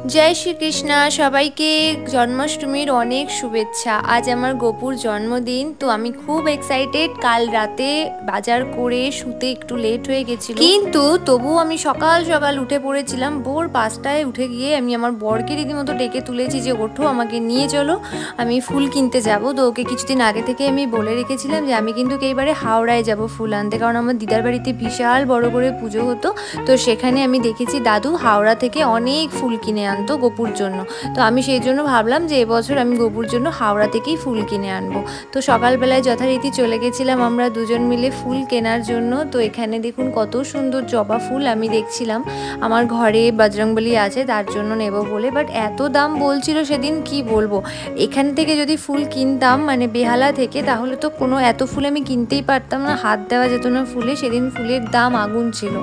जय श्री कृष्णा सबाइके जन्माष्टमीर अनेक शुभेच्छा। आज आमार गोपुर जन्मदिन तो आमी खूब एक्साइटेड। काल राते बाजार करे शुते एकटू लेट हये गेछिलो किन्तु तबुओ आमी सकाल सकाल उठे पड़ेछिलाम। भोर 5टाय उठे गिये आमी आमार बरके रীতিমতো डेके तुलेछि जे ओठो आमाके निये चलो आमी फुल किनते जाबो। तो ओके किछुदिन आगे थेके आमी बोले रेखेछिलाम जे आमी किन्तु एइबारे हावड़ाय जाबो फुल आनते, कारण आमार दिदार बाड़ीते बिशाल बड़ो करे पुजो हतो। तो सेखाने आमी देखेछि दादू हावड़ा थेके अनेक फुल किने आनतो गोपुर जन्य। तो आमी सेई जन्य भाबलाम जे এবছর आमी गोपुर जन्य हावड़ा थेकेई फुल किने आनबो। तो सकाल बेलाय यथारीति चले गेছিলাম আমরা দুজন মিলে ফুল কেনার জন্য। তো এখানে দেখুন কত সুন্দর জবা ফুল আমি দেখছিলাম। আমার ঘরে বজরংবলী আছে তার জন্য নেব বলে, বাট এত দাম বলছিল সেদিন কি বলবো। এখান থেকে যদি ফুল কিনতাম মানে বেহালা থেকে, তাহলে তো কোনো এত ফুল আমি কিনতেই পারতাম না, হাত দেওয়া যেত না ফুলে। সেদিন ফুলের দাম আগুন ছিল।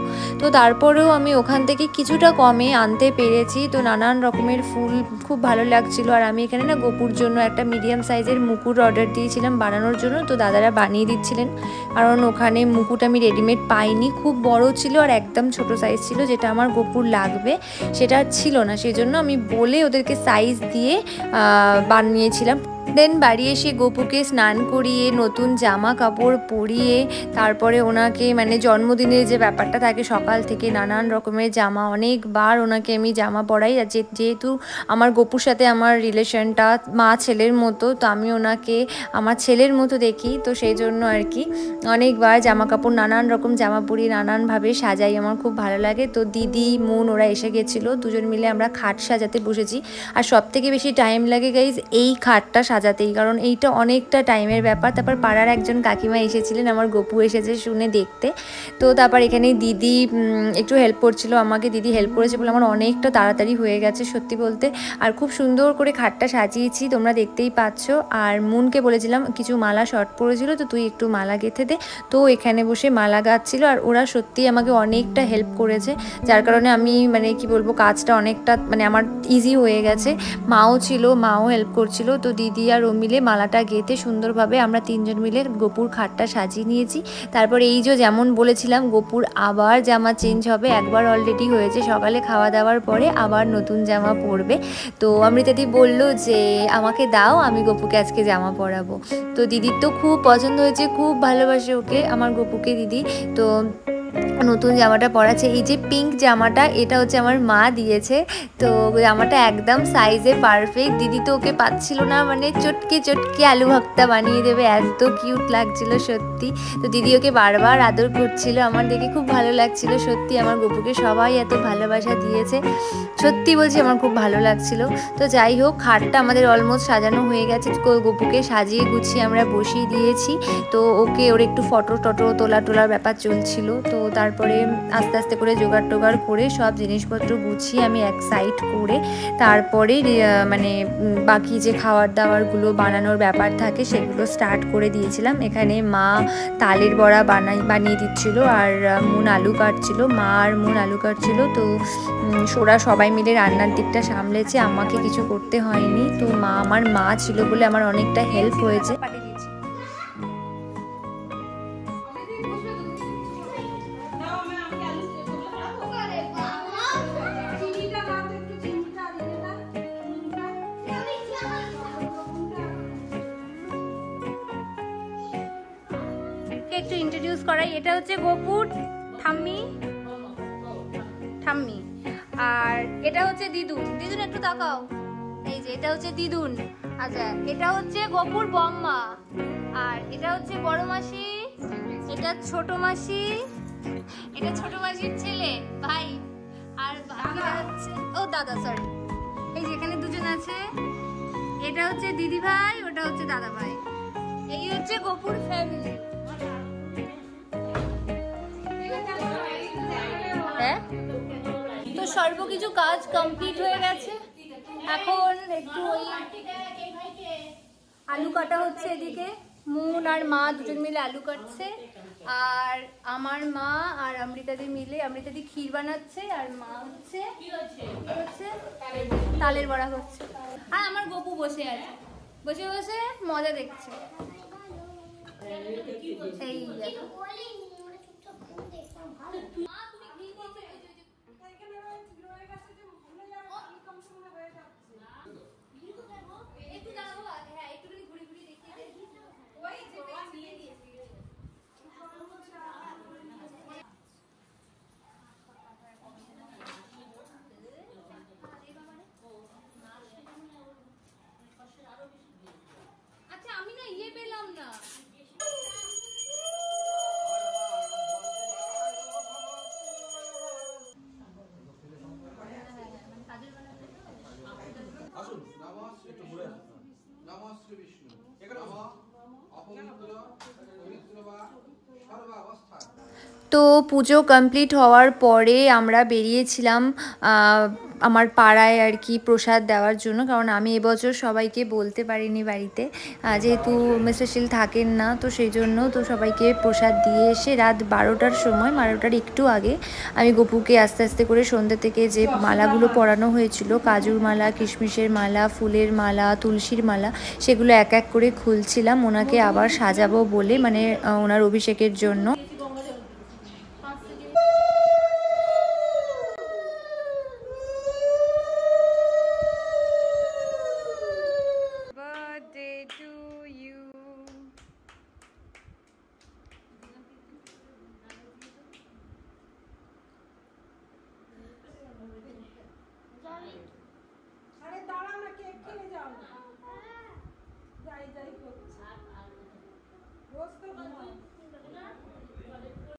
তো তারপরেও আমি ওখান থেকে কিছুটা কমে আনতে পেরেছি। তো নানান রকমের ফুল খুব ভালো লাগছিল। আর আমি এখানে না গোপুর জন্য একটা মিডিয়াম সাইজের মুকুট অর্ডার দিয়েছিলাম বানানোর জন্য। তো দাদারা বানিয়ে দিচ্ছিলেন, কারণ ওখানে মুকুট আমি রেডিমেড পাইনি। খুব বড় ছিল আর একদম ছোট সাইজ ছিল, যেটা আমার গোপুর লাগবে সেটা ছিল না। সেই জন্য আমি বলে ওদেরকে সাইজ দিয়ে বানিয়েছিলাম। দেন বাড়ি এসে গোপুকে স্নান করিয়ে নতুন জামা কাপড় পরিয়ে তারপরে ওনাকে মানে জন্মদিনের যে ব্যাপারটা থাকে সকাল থেকে নানান রকমের জামা, অনেকবার ওনাকে আমি জামা পরাই। আর যেহেতু আমার গোপুর সাথে আমার রিলেশনটা মা ছেলের মতো, তো আমি ওনাকে আমার ছেলের মতো দেখি। তো সেই জন্য আর কি অনেকবার জামা কাপড় নানান রকম জামা পরিয়ে নানানভাবে সাজাই, আমার খুব ভালো লাগে। তো দিদি মুন ওরা এসে গেছিলো, দুজন মিলে আমরা খাট সাজাতে বসেছি। আর সবথেকে বেশি টাইম লাগে গাইজ এই খাটটা সাজাতেই, কারণ এইটা অনেকটা টাইমের ব্যাপার। তারপর পাড়ার একজন কাকিমা এসেছিলেন আমার গোপু এসেছে শুনে দেখতে। তো তারপর এখানে দিদি একটু হেল্প করছিল আমাকে, দিদি হেল্প করেছে বলে আমার অনেকটা তাড়াতাড়ি হয়ে গেছে সত্যি বলতে। আর খুব সুন্দর করে খাটটা সাজিয়েছি, তোমরা দেখতেই পাচ্ছ। আর মুনকে বলেছিলাম কিছু মালা শর্ট পড়েছিল, তো তুই একটু মালা গেঁথে দে। তো এখানে বসে মালা গাচ্ছিল আর ওরা সত্যিই আমাকে অনেকটা হেল্প করেছে, যার কারণে আমি মানে কি বলবো কাজটা অনেকটা মানে আমার ইজি হয়ে গেছে। মাও ছিল, মাও হেল্প করছিল। তো দিদি আর ও মিলে মালাটা গেঁথে সুন্দরভাবে আমরা তিনজন মিলে গোপুর খাটটা সাজিয়ে নিয়েছি। তারপর এই যে যেমন বলেছিলাম গোপুর আবার জামা চেঞ্জ হবে, একবার অলরেডি হয়েছে, সকালে খাওয়া দাওয়ার পরে আবার নতুন জামা পরবে। তো অমৃতাদি বললো যে আমাকে দাও, আমি গোপুকে আজকে জামা পরাবো। তো দিদির তো খুব পছন্দ হয়েছে, খুব ভালোবাসে ওকে আমার গোপুকে দিদি। তো নতুন জামাটা পরাচ্ছে, এই যে পিঙ্ক জামাটা এটা হচ্ছে আমার মা দিয়েছে। তো জামাটা একদম সাইজে পারফেক্ট। দিদি তো ওকে পাচ্ছিল না, মানে চটকে চটকে আলু ভর্তা বানিয়ে দেবে, এত কিউট লাগছিল সত্যি। তো দিদি ওকে বারবার আদর করছিল, আমার দেখে খুব ভালো লাগছিল সত্যি। আমার গোপুকে সবাই এত ভালোবাসা দিয়েছে, সত্যি বলছি আমার খুব ভালো লাগছিল। তো যাই হোক খাটটা আমাদের অলমোস্ট সাজানো হয়ে গেছে, গোপুকে সাজিয়ে গুছিয়ে আমরা বসিয়ে দিয়েছি। তো ওকে ওর একটু ফটো টটো তোলার ব্যাপার চলছিল। তো তারপরে আস্তে আস্তে করে জোগাড় টোগাড় করে সব জিনিসপত্র গুছিয়ে আমি এক সাইড করে তারপরে মানে বাকি যে খাবার দাবারগুলো বানানোর ব্যাপার থাকে সেগুলো স্টার্ট করে দিয়েছিলাম। এখানে মা তালের বড়া বানিয়ে দিচ্ছিল আর মুন আলু কাটছিল, মা আর মুন আলু কাটছিল। তো ওরা সবাই মিলে রান্নার দিকটা সামলেছে, আমাকে কিছু করতে হয়নি। তো আমার মা ছিল বলে আমার অনেকটা হেল্প হয়েছে। একটু ইন্ট্রোডিউস করাই, এটা হচ্ছে গোপুর ঠাম্মি ঠাম্মি, আর এটা হচ্ছে দিদুন। দিদুন একটু তাকাও, এই যে এটা হচ্ছে দিদুন। আচ্ছা এটা হচ্ছে গোপুর বম্মা, আর এটা হচ্ছে বড় মাসি, এটা ছোট মাসি, এটা ছোট মাসির ছেলে ভাই, আর বাকিটা হচ্ছে ও দাদা সরি। এই যে এখানে দুজন আছে, এটা হচ্ছে দিদি ভাই, ওটা হচ্ছে দাদা ভাই। এই হচ্ছে গোপুর ফ্যামিলি। তো সর্বকিছু কাজ কমপ্লিট হয়ে গেছে, এখন একটু ওই আলু কাটা হচ্ছে। এদিকে মুন আর মা দুজন মিলে আলু কাটছে, আর আমার মা আর অমৃতাদি মিলে অমৃতাদি ক্ষীর বানাচ্ছে, আর মা হচ্ছে তালের বড়া করছে। আর আমার গোপু বসে আছে, বসে বসে মজা দেখছে। এই তো পুজো কমপ্লিট হওয়ার পরে আমরা বেরিয়েছিলাম আমার পাড়ায় আর কি প্রসাদ দেওয়ার জন্য, কারণ আমি এবছর সবাইকে বলতে পারিনি বাড়িতে, যেহেতু মিস্টার শীল থাকেন না, তো সেই জন্য তো সবাইকে প্রসাদ দিয়ে এসে রাত 12টার সময়, 12টার একটু আগে আমি গপুকে আস্তে আস্তে করে সন্ধ্যে থেকে যে মালাগুলো পরানো হয়েছিল, কাজুর মালা, কিশমিশের মালা, ফুলের মালা, তুলসীর মালা, সেগুলো এক এক করে খুলছিলাম ওনাকে আবার সাজাবো বলে, মানে ওনার অভিষেকের জন্য।